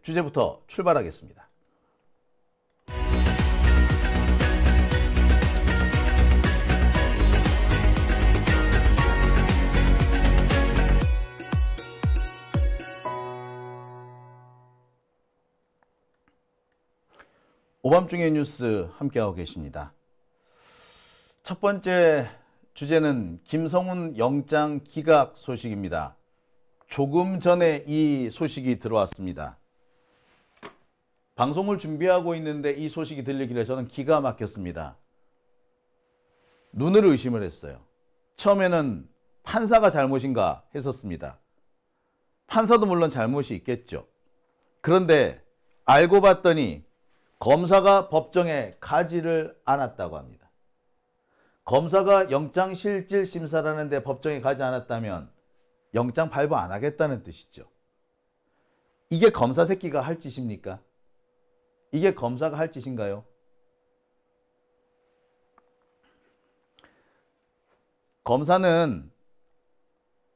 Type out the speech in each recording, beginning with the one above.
주제부터 출발하겠습니다. 오밤중의 뉴스 함께하고 계십니다. 첫 번째 주제는 김성훈 영장 기각 소식입니다. 조금 전에 이 소식이 들어왔습니다. 방송을 준비하고 있는데 이 소식이 들리길래 저는 기가 막혔습니다. 눈을 의심을 했어요. 처음에는 판사가 잘못인가 했었습니다. 판사도 물론 잘못이 있겠죠. 그런데 알고 봤더니 검사가 법정에 가지를 않았다고 합니다. 검사가 영장실질심사라는 데 법정에 가지 않았다면 영장 발부 안 하겠다는 뜻이죠. 이게 검사 새끼가 할 짓입니까? 이게 검사가 할 짓인가요?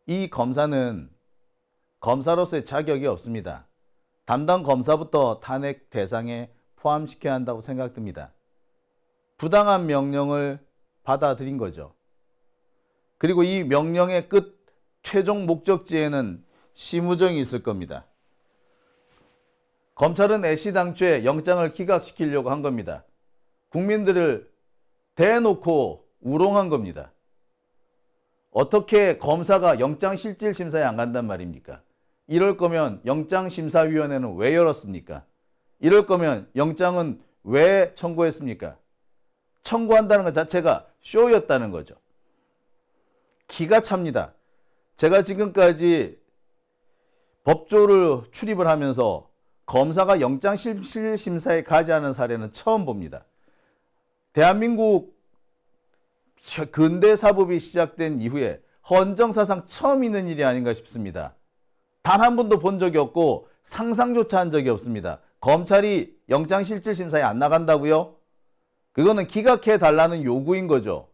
이 검사는 검사로서의 자격이 없습니다. 담당 검사부터 탄핵 대상에 포함시켜야 한다고 생각됩니다. 부당한 명령을 받아들인 거죠. 그리고 이 명령의 끝 최종 목적지에는 심우정이 있을 겁니다. 검찰은 애시당초에 영장을 기각시키려고 한 겁니다. 국민들을 대놓고 우롱한 겁니다. 어떻게 검사가 영장실질심사에 안 간단 말입니까? 이럴 거면 영장심사위원회는 왜 열었습니까? 이럴 거면 영장은 왜 청구했습니까? 청구한다는 것 자체가 쇼였다는 거죠. 기가 찹니다. 제가 지금까지 법조를 출입을 하면서 검사가 영장실질심사에 가지 않은 사례는 처음 봅니다. 대한민국 근대사법이 시작된 이후에 헌정사상 처음 있는 일이 아닌가 싶습니다. 단 한 번도 본 적이 없고 상상조차 한 적이 없습니다. 검찰이 영장실질심사에 안 나간다고요? 그거는 기각해 달라는 요구인 거죠.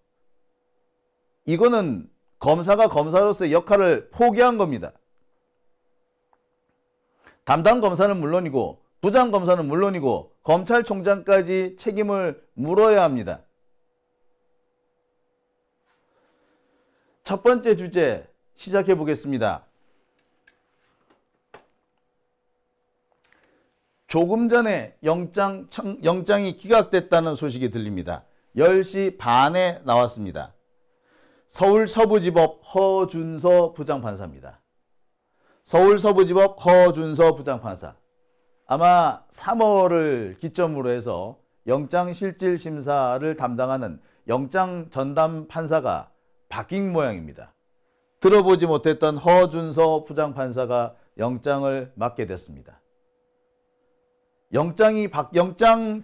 이거는 검사가 검사로서의 역할을 포기한 겁니다. 담당 검사는 물론이고 부장 검사는 물론이고 검찰총장까지 책임을 물어야 합니다. 첫 번째 주제 시작해 보겠습니다. 조금 전에 영장이 기각됐다는 소식이 들립니다. 10시 반에 나왔습니다. 서울 서부지법 허준서 부장판사입니다. 서울 서부지법 허준서 부장판사. 아마 3월을 기점으로 해서 영장실질심사를 담당하는 영장전담판사가 바뀐 모양입니다. 들어보지 못했던 허준서 부장판사가 영장을 맡게 됐습니다.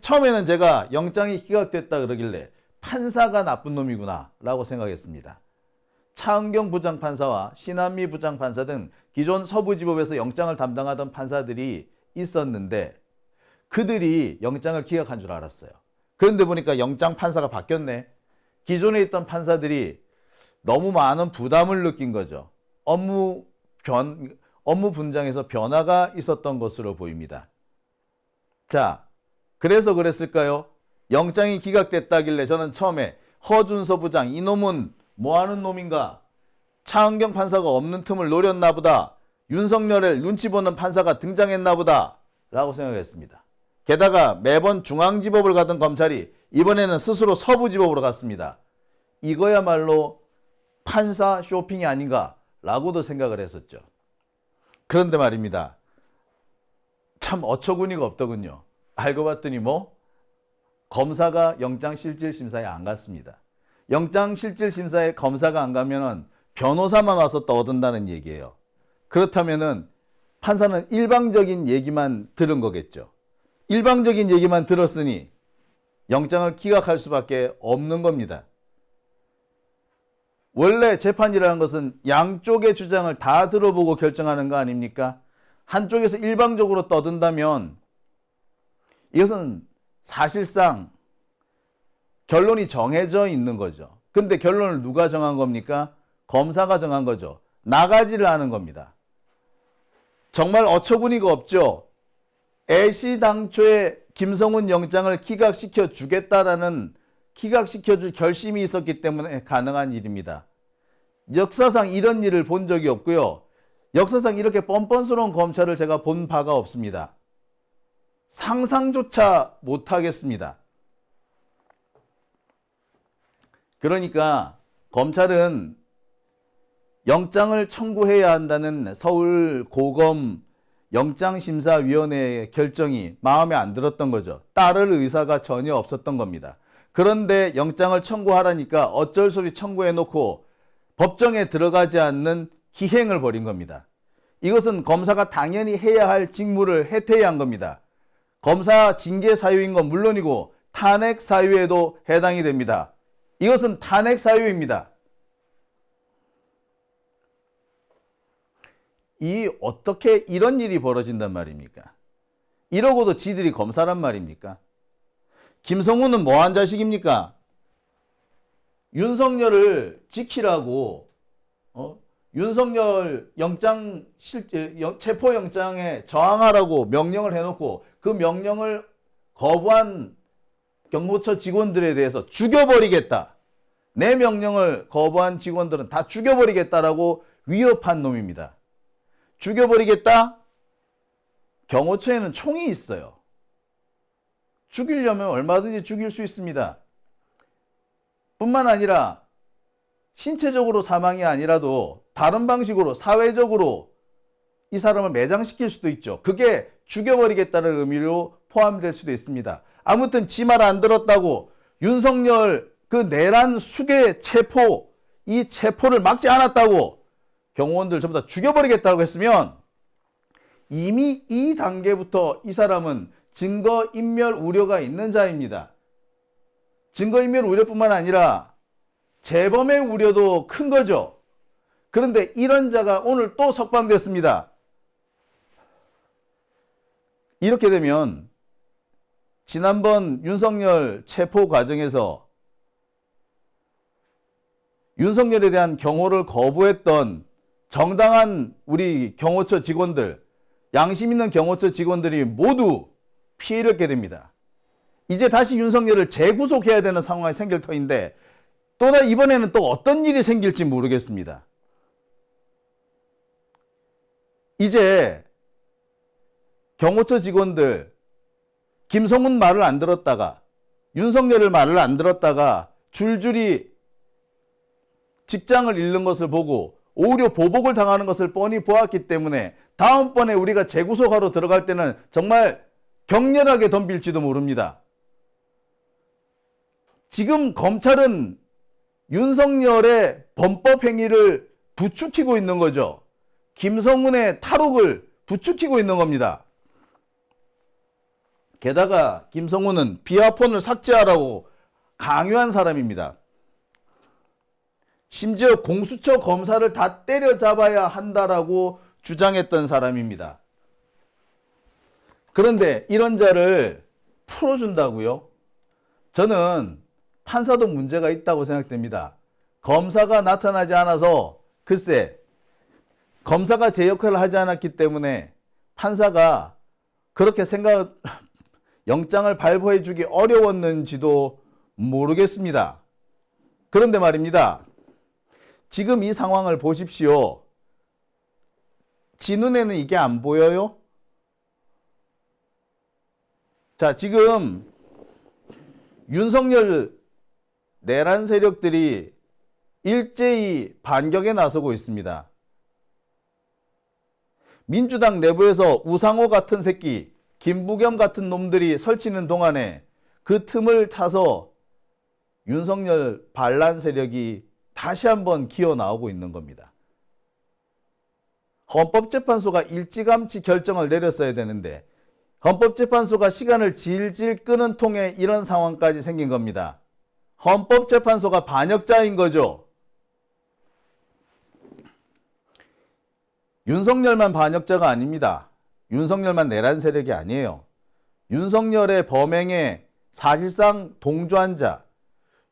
처음에는 제가 영장이 기각됐다 그러길래 판사가 나쁜 놈이구나 라고 생각했습니다. 차은경 부장판사와 신한미 부장판사 등 기존 서부지법에서 영장을 담당하던 판사들이 있었는데 그들이 영장을 기각한 줄 알았어요. 그런데 보니까 영장 판사가 바뀌었네. 기존에 있던 판사들이 너무 많은 부담을 느낀 거죠. 업무 분장에서 변화가 있었던 것으로 보입니다. 자, 그래서 그랬을까요? 영장이 기각됐다길래 저는 처음에 허준서 부장, 이놈은 뭐하는 놈인가? 차은경 판사가 없는 틈을 노렸나 보다. 윤석열을 눈치 보는 판사가 등장했나 보다 라고 생각했습니다. 게다가 매번 중앙지법을 가던 검찰이 이번에는 스스로 서부지법으로 갔습니다. 이거야말로 판사 쇼핑이 아닌가 라고도 생각을 했었죠. 그런데 말입니다. 참 어처구니가 없더군요. 알고 봤더니 검사가 영장실질심사에 안 갔습니다. 영장실질심사에 검사가 안 가면은 변호사만 와서 떠든다는 얘기예요. 그렇다면은 판사는 일방적인 얘기만 들은 거겠죠. 일방적인 얘기만 들었으니 영장을 기각할 수밖에 없는 겁니다. 원래 재판이라는 것은 양쪽의 주장을 다 들어보고 결정하는 거 아닙니까? 한쪽에서 일방적으로 떠든다면 이것은 사실상 결론이 정해져 있는 거죠. 근데 결론을 누가 정한 겁니까? 검사가 정한 거죠. 나가지를 않은 겁니다. 정말 어처구니가 없죠. 애시당초에 김성훈 영장을 기각시켜 주겠다라는 기각시켜줄 결심이 있었기 때문에 가능한 일입니다. 역사상 이런 일을 본 적이 없고요. 역사상 이렇게 뻔뻔스러운 검찰을 제가 본 바가 없습니다. 상상조차 못하겠습니다. 그러니까 검찰은 영장을 청구해야 한다는 서울고검 영장심사위원회의 결정이 마음에 안 들었던 거죠. 따를 의사가 전혀 없었던 겁니다. 그런데 영장을 청구하라니까 어쩔 수 없이 청구해놓고 법정에 들어가지 않는 기행을 벌인 겁니다. 이것은 검사가 당연히 해야 할 직무를 해태한 겁니다. 검사 징계 사유인 건 물론이고 탄핵 사유에도 해당이 됩니다. 이것은 탄핵 사유입니다. 어떻게 이런 일이 벌어진단 말입니까? 이러고도 지들이 검사란 말입니까? 김성훈은 뭐한 자식입니까? 윤석열을 지키라고 윤석열 체포영장에 저항하라고 명령을 해놓고 그 명령을 거부한 경호처 직원들에 대해서 죽여버리겠다. 내 명령을 거부한 직원들은 다 죽여버리겠다라고 위협한 놈입니다. 죽여버리겠다? 경호처에는 총이 있어요. 죽이려면 얼마든지 죽일 수 있습니다. 뿐만 아니라 신체적으로 사망이 아니라도 다른 방식으로 사회적으로 이 사람을 매장시킬 수도 있죠. 그게 죽여버리겠다는 의미로 포함될 수도 있습니다. 아무튼 지 말 안 들었다고 윤석열 그 내란 수괴 체포, 이 체포를 막지 않았다고 경호원들 전부 다 죽여버리겠다고 했으면 이미 이 단계부터 이 사람은 증거인멸 우려가 있는 자입니다. 증거인멸 우려뿐만 아니라 재범의 우려도 큰 거죠. 그런데 이런 자가 오늘 또 석방됐습니다. 이렇게 되면 지난번 윤석열 체포 과정에서 윤석열에 대한 경호를 거부했던 정당한 우리 경호처 직원들, 양심 있는 경호처 직원들이 모두 피해를 입게 됩니다. 이제 다시 윤석열을 재구속해야 되는 상황이 생길 터인데 또다 이번에는 또 어떤 일이 생길지 모르겠습니다. 이제 경호처 직원들 김성훈 말을 안 들었다가 윤석열을 말을 안 들었다가 줄줄이 직장을 잃는 것을 보고 오히려 보복을 당하는 것을 뻔히 보았기 때문에 다음번에 우리가 재구속하러 들어갈 때는 정말 격렬하게 덤빌지도 모릅니다. 지금 검찰은 윤석열의 범법 행위를 부추기고 있는 거죠. 김성훈의 탈옥을 부추기고 있는 겁니다. 게다가 김성훈은 비아폰을 삭제하라고 강요한 사람입니다. 심지어 공수처 검사를 다 때려잡아야 한다라고 주장했던 사람입니다. 그런데 이런 자를 풀어준다고요? 저는 판사도 문제가 있다고 생각됩니다. 검사가 나타나지 않아서 글쎄 검사가 제 역할을 하지 않았기 때문에 판사가 그렇게 영장을 발부해 주기 어려웠는지도 모르겠습니다. 그런데 말입니다. 지금 이 상황을 보십시오. 지 눈에는 이게 안 보여요? 자, 지금 윤석열 내란 세력들이 일제히 반격에 나서고 있습니다. 민주당 내부에서 우상호 같은 새끼, 김부겸 같은 놈들이 설치는 동안에 그 틈을 타서 윤석열 반란 세력이 다시 한번 기어 나오고 있는 겁니다. 헌법재판소가 일찌감치 결정을 내렸어야 되는데 헌법재판소가 시간을 질질 끄는 통에 이런 상황까지 생긴 겁니다. 헌법재판소가 반역자인 거죠. 윤석열만 반역자가 아닙니다. 윤석열만 내란 세력이 아니에요. 윤석열의 범행에 사실상 동조한 자,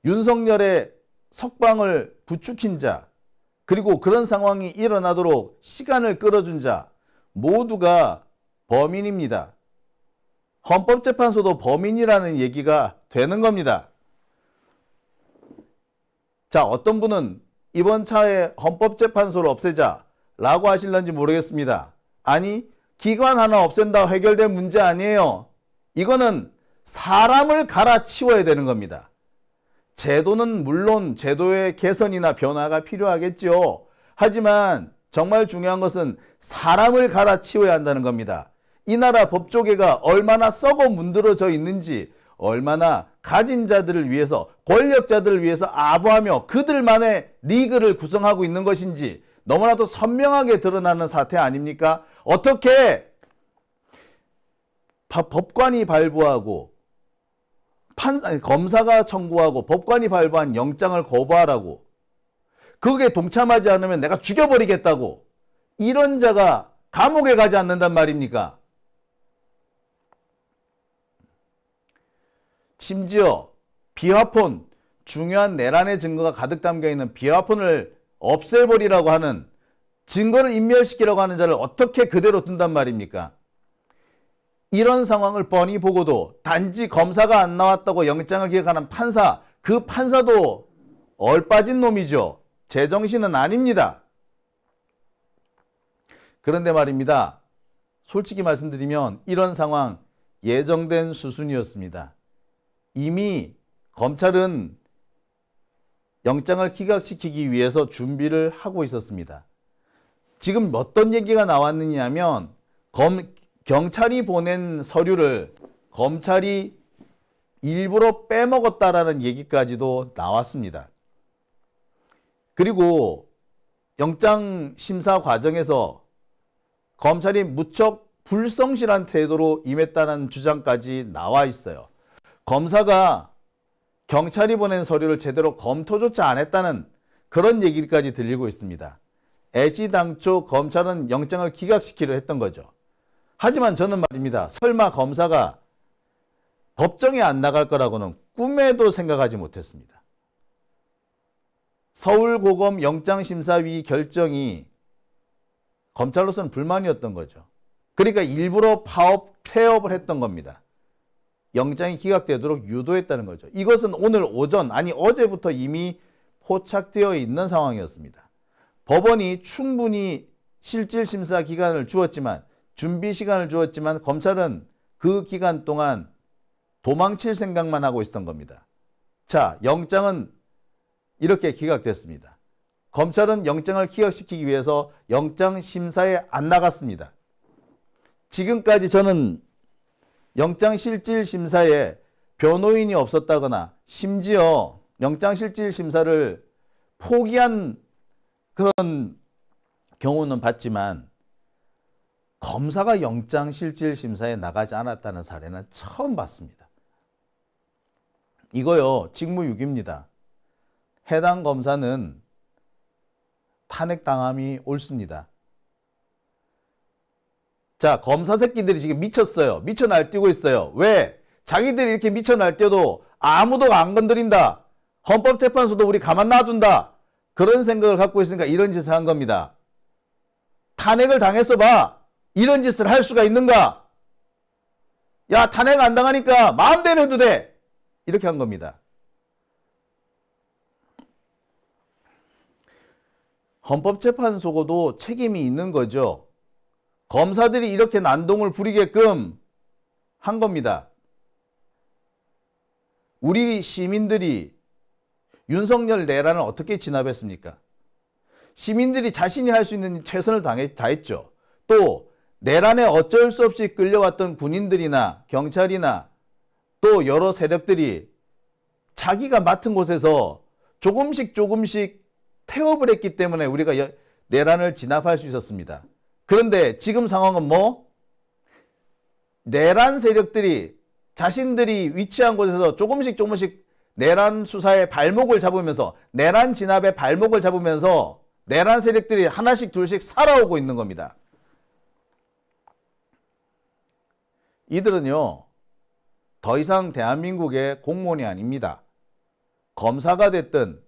윤석열의 석방을 부추긴 자, 그리고 그런 상황이 일어나도록 시간을 끌어준 자 모두가 범인입니다. 헌법재판소도 범인이라는 얘기가 되는 겁니다. 자, 어떤 분은 이번 차에 헌법재판소를 없애자라고 하실런지 모르겠습니다. 아니, 기관 하나 없앤다고 해결될 문제 아니에요. 이거는 사람을 갈아치워야 되는 겁니다. 제도는 물론 제도의 개선이나 변화가 필요하겠죠. 하지만 정말 중요한 것은 사람을 갈아치워야 한다는 겁니다. 이 나라 법조계가 얼마나 썩어 문드러져 있는지, 얼마나 가진 자들을 위해서, 권력자들을 위해서 아부하며 그들만의 리그를 구성하고 있는 것인지 너무나도 선명하게 드러나는 사태 아닙니까? 어떻게 법관이 발부하고 검사가 청구하고 법관이 발부한 영장을 거부하라고, 그게 동참하지 않으면 내가 죽여버리겠다고, 이런 자가 감옥에 가지 않는단 말입니까? 심지어 비화폰, 중요한 내란의 증거가 가득 담겨있는 비화폰을 없애버리라고 하는, 증거를 인멸시키려고 하는 자를 어떻게 그대로 둔단 말입니까? 이런 상황을 뻔히 보고도 단지 검사가 안 나왔다고 영장을 기각하는 판사, 그 판사도 얼빠진 놈이죠. 제정신은 아닙니다. 그런데 말입니다. 솔직히 말씀드리면 이런 상황 예정된 수순이었습니다. 이미 검찰은 영장을 기각시키기 위해서 준비를 하고 있었습니다. 지금 어떤 얘기가 나왔느냐 하면 경찰이 보낸 서류를 검찰이 일부러 빼먹었다라는 얘기까지도 나왔습니다. 그리고 영장 심사 과정에서 검찰이 무척 불성실한 태도로 임했다는 주장까지 나와 있어요. 검사가 경찰이 보낸 서류를 제대로 검토조차 안 했다는 그런 얘기까지 들리고 있습니다. 애시당초 검찰은 영장을 기각시키려 했던 거죠. 하지만 저는 말입니다. 설마 검사가 법정에 안 나갈 거라고는 꿈에도 생각하지 못했습니다. 서울고검 영장심사위 결정이 검찰로서는 불만이었던 거죠. 그러니까 일부러 폐업을 했던 겁니다. 영장이 기각되도록 유도했다는 거죠. 이것은 오늘 오전, 아니 어제부터 이미 포착되어 있는 상황이었습니다. 법원이 충분히 실질심사 기간을 주었지만, 준비 시간을 주었지만 검찰은 그 기간 동안 도망칠 생각만 하고 있었던 겁니다. 자, 영장은 이렇게 기각됐습니다. 검찰은 영장을 기각시키기 위해서 영장 심사에 안 나갔습니다. 지금까지 저는 영장실질심사에 변호인이 없었다거나 심지어 영장실질심사를 포기한 그런 경우는 봤지만 검사가 영장실질심사에 나가지 않았다는 사례는 처음 봤습니다. 이거요, 직무유기입니다. 해당 검사는 탄핵당함이 옳습니다. 자, 검사 새끼들이 지금 미쳤어요. 미쳐 날뛰고 있어요. 왜? 자기들이 이렇게 미쳐 날뛰어도 아무도 안 건드린다. 헌법재판소도 우리 가만 놔둔다. 그런 생각을 갖고 있으니까 이런 짓을 한 겁니다. 탄핵을 당했어 봐. 이런 짓을 할 수가 있는가? 야, 탄핵 안 당하니까 마음대로 해도 돼. 이렇게 한 겁니다. 헌법재판소도 책임이 있는 거죠. 검사들이 이렇게 난동을 부리게끔 한 겁니다. 우리 시민들이 윤석열 내란을 어떻게 진압했습니까? 시민들이 자신이 할 수 있는 최선을 다했죠. 또 내란에 어쩔 수 없이 끌려왔던 군인들이나 경찰이나 또 여러 세력들이 자기가 맡은 곳에서 조금씩 태업을 했기 때문에 우리가 내란을 진압할 수 있었습니다. 그런데 지금 상황은 뭐? 내란 세력들이 자신들이 위치한 곳에서 조금씩 내란 수사의 발목을 잡으면서, 내란 진압의 발목을 잡으면서 내란 세력들이 하나씩 둘씩 살아오고 있는 겁니다. 이들은요, 더 이상 대한민국의 공무원이 아닙니다. 검사가 됐든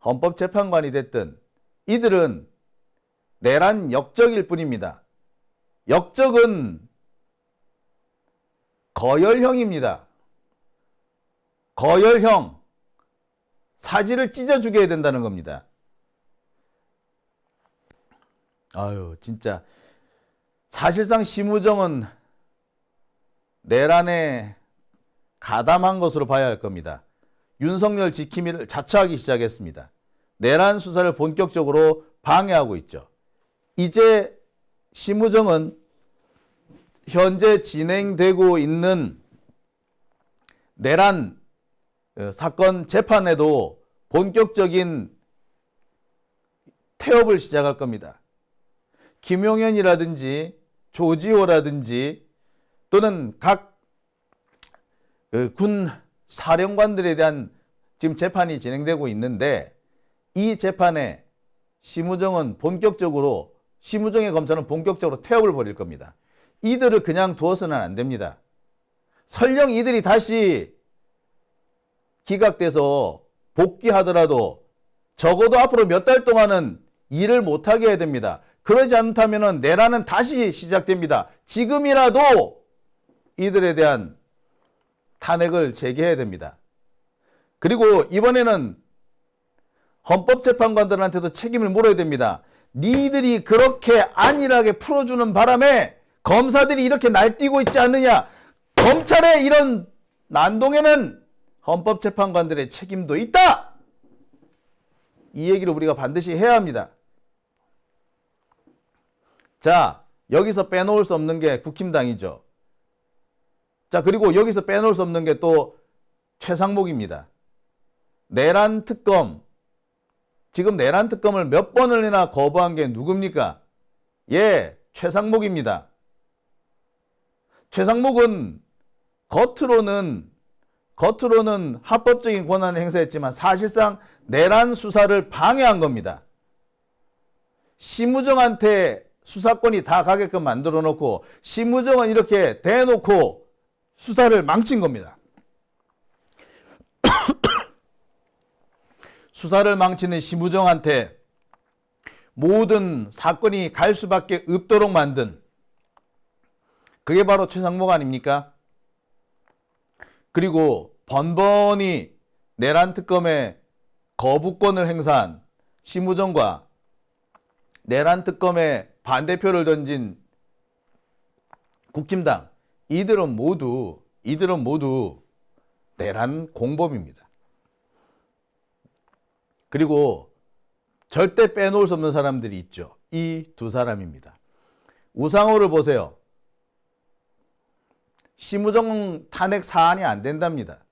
헌법재판관이 됐든 이들은 내란 역적일 뿐입니다. 역적은 거열형입니다. 거열형. 사지를 찢어주게 해야 된다는 겁니다. 아유, 진짜. 사실상 심우정은 내란에 가담한 것으로 봐야 할 겁니다. 윤석열 지킴이를 자처하기 시작했습니다. 내란 수사를 본격적으로 방해하고 있죠. 이제 심우정은 현재 진행되고 있는 내란 사건 재판에도 본격적인 태업을 시작할 겁니다. 김용현이라든지 조지호라든지 또는 각 군 사령관들에 대한 지금 재판이 진행되고 있는데 이 재판에 심우정의 검찰은 본격적으로 태업을 벌일 겁니다. 이들을 그냥 두어서는 안 됩니다. 설령 이들이 다시 기각돼서 복귀하더라도 적어도 앞으로 몇 달 동안은 일을 못하게 해야 됩니다. 그러지 않다면 내란은 다시 시작됩니다. 지금이라도 이들에 대한 탄핵을 제기해야 됩니다. 그리고 이번에는 헌법재판관들한테도 책임을 물어야 됩니다. 니들이 그렇게 안일하게 풀어주는 바람에 검사들이 이렇게 날뛰고 있지 않느냐. 검찰의 이런 난동에는 헌법재판관들의 책임도 있다. 이 얘기를 우리가 반드시 해야 합니다. 자, 여기서 빼놓을 수 없는 게 국힘당이죠. 자, 그리고 여기서 빼놓을 수 없는 게 또 최상목입니다. 내란 특검. 지금 내란 특검을 몇 번을이나 거부한 게 누굽니까? 예, 최상목입니다. 최상목은 겉으로는 합법적인 권한을 행사했지만 사실상 내란 수사를 방해한 겁니다. 심우정한테 수사권이 다 가게끔 만들어 놓고 심우정은 이렇게 대놓고 수사를 망친 겁니다. 수사를 망치는 심우정한테 모든 사건이 갈 수밖에 없도록 만든 그게 바로 최상목 아닙니까? 그리고 번번이 내란 특검에 거부권을 행사한 심우정과 내란 특검에 반대표를 던진 국힘당 이들은 모두 내란 공범입니다. 그리고 절대 빼놓을 수 없는 사람들이 있죠. 이 두 사람입니다. 우상호를 보세요. 심우정 탄핵 사안이 안 된답니다.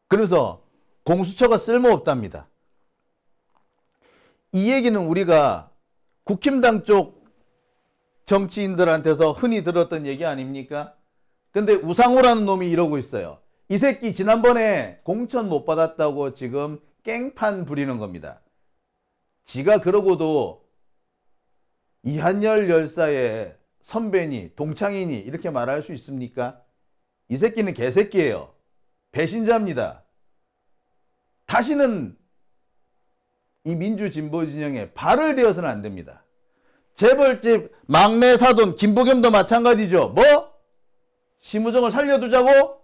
그래서 공수처가 쓸모없답니다. 이 얘기는 우리가 국힘당 쪽 정치인들한테서 흔히 들었던 얘기 아닙니까? 근데 우상호라는 놈이 이러고 있어요. 이 새끼 지난번에 공천 못 받았다고 지금 깽판 부리는 겁니다. 지가 그러고도 이한열 열사의 선배니 동창이니 이렇게 말할 수 있습니까? 이 새끼는 개새끼예요. 배신자입니다. 다시는 이 민주진보 진영에 발을 대어서는 안 됩니다. 재벌집 막내 사돈 김부겸도 마찬가지죠. 뭐? 심우정을 살려두자고?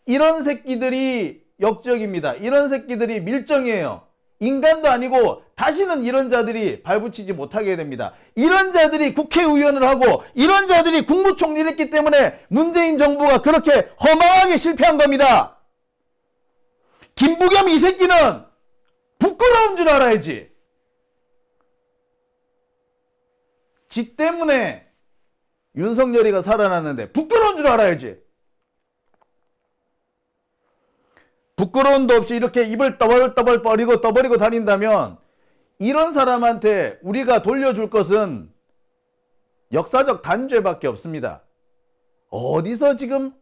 이런 새끼들이 역적입니다. 이런 새끼들이 밀정이에요. 인간도 아니고 다시는 이런 자들이 발붙이지 못하게 됩니다. 이런 자들이 국회의원을 하고 이런 자들이 국무총리를 했기 때문에 문재인 정부가 그렇게 허망하게 실패한 겁니다. 김부겸 이 새끼는 부끄러운 줄 알아야지. 지 때문에 윤석열이가 살아났는데 부끄러운 줄 알아야지. 부끄러움도 없이 이렇게 입을 떠벌떠벌 떠버리고 다닌다면 이런 사람한테 우리가 돌려줄 것은 역사적 단죄밖에 없습니다. 어디서 지금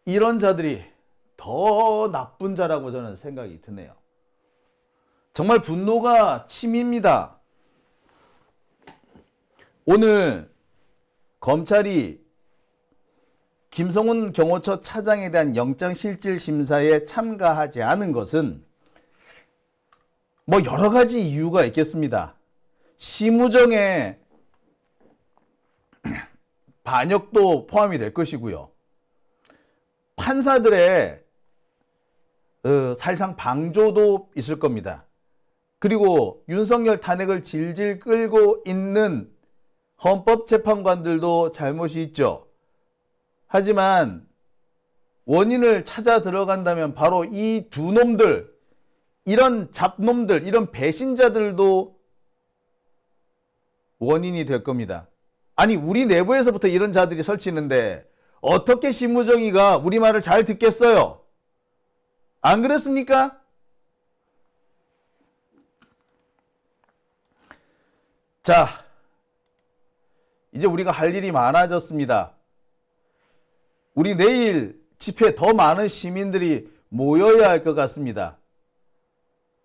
이런 자들이 더 나쁜 자라고 저는 생각이 드네요. 정말 분노가 치밉니다. 오늘 검찰이 김성훈 경호처 차장에 대한 영장실질심사에 참가하지 않은 것은 뭐 여러 가지 이유가 있겠습니다. 심우정의 반역도 포함이 될 것이고요. 판사들의 사실상 방조도 있을 겁니다. 그리고 윤석열 탄핵을 질질 끌고 있는 헌법재판관들도 잘못이 있죠. 하지만 원인을 찾아 들어간다면 바로 이 두 놈들, 이런 잡놈들, 이런 배신자들도 원인이 될 겁니다. 아니, 우리 내부에서부터 이런 자들이 설치는데 어떻게 심우정이가 우리 말을 잘 듣겠어요? 안 그랬습니까? 자, 이제 우리가 할 일이 많아졌습니다. 우리 내일 집회에 더 많은 시민들이 모여야 할 것 같습니다.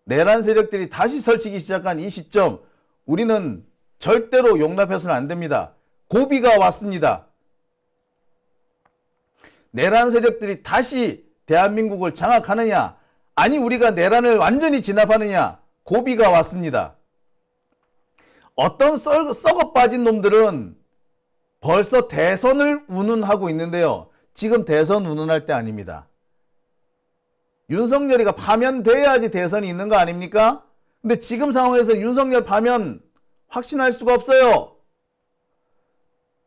내란 세력들이 다시 설치기 시작한 이 시점, 우리는 절대로 용납해서는 안 됩니다. 고비가 왔습니다. 내란 세력들이 다시 대한민국을 장악하느냐, 아니 우리가 내란을 완전히 진압하느냐, 고비가 왔습니다. 어떤 썩어 빠진 놈들은 벌써 대선을 운운하고 있는데요. 지금 대선 운운할 때 아닙니다. 윤석열이가 파면돼야지 대선이 있는 거 아닙니까? 근데 지금 상황에서 윤석열 파면 확신할 수가 없어요.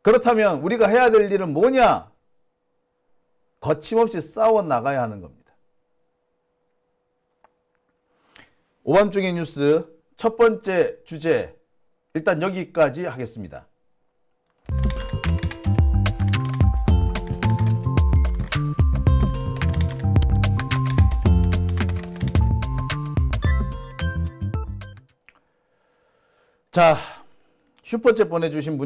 그렇다면 우리가 해야 될 일은 뭐냐? 거침없이 싸워 나가야 하는 겁니다. 오밤중의 뉴스 첫 번째 주제, 일단 여기까지 하겠습니다. 자, 슈퍼챗 보내주신 분